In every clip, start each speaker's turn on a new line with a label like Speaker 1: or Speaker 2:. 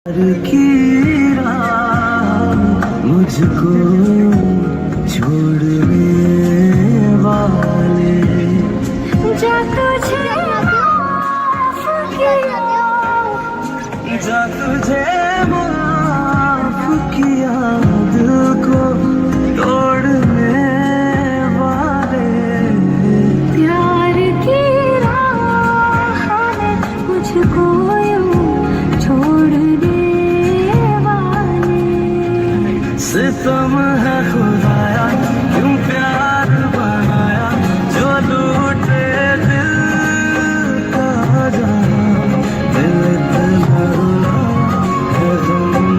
Speaker 1: की राह मुझको छोड़ने वाले जा तुझे माफ किया दिल को तोड़ने वाले
Speaker 2: प्यार की राह में मुझको
Speaker 1: सितम है खुदाया क्यों प्यार बनाया जो लूटे दिल का जाना दिल तला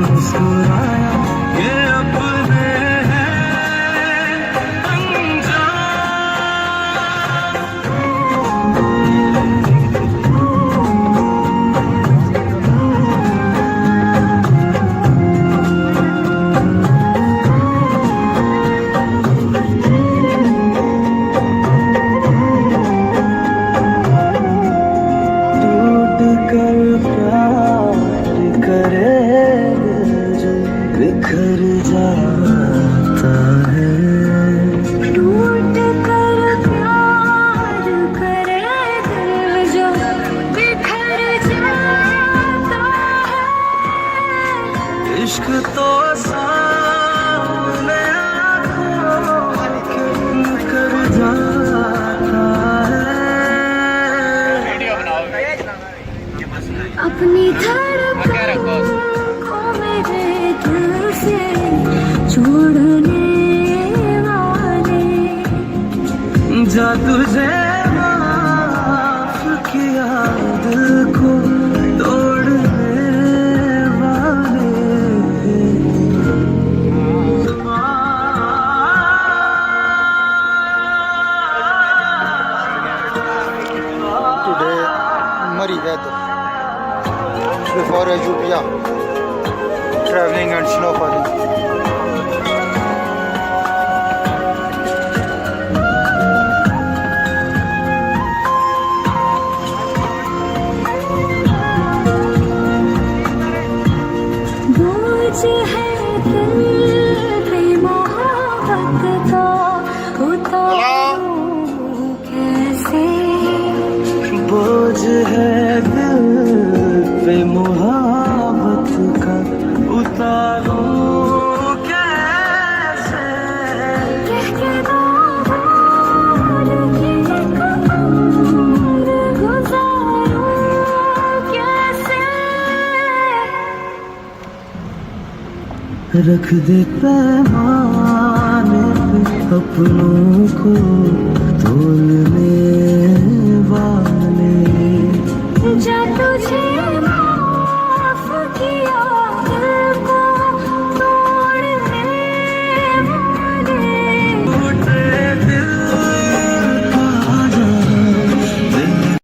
Speaker 1: मुस्कुराया ये अपने बिखर जाता है
Speaker 2: टूट कर प्यार करे दिल जो बिखर जाता है
Speaker 1: इश्क तो सामने आँखों के कर जाता है
Speaker 2: अपनी धड़कन को मेरे दिल से छोड़ने वाले
Speaker 1: जा तुझे माफ किया दिल को तोड़ने वाले
Speaker 3: Today, muddy weather before Ethiopia, traveling and snowfalling.
Speaker 2: बोझ है दिल पे मोहब्बत का उतारूं कैसे
Speaker 1: बोझ है दिल पे मोहब्बत का उतारूं कैसे
Speaker 2: कह के बाहर की कमर गुजारूं कैसे
Speaker 1: रख दे पैमाने पे अपनों को तोलने वाले
Speaker 2: जा तुझे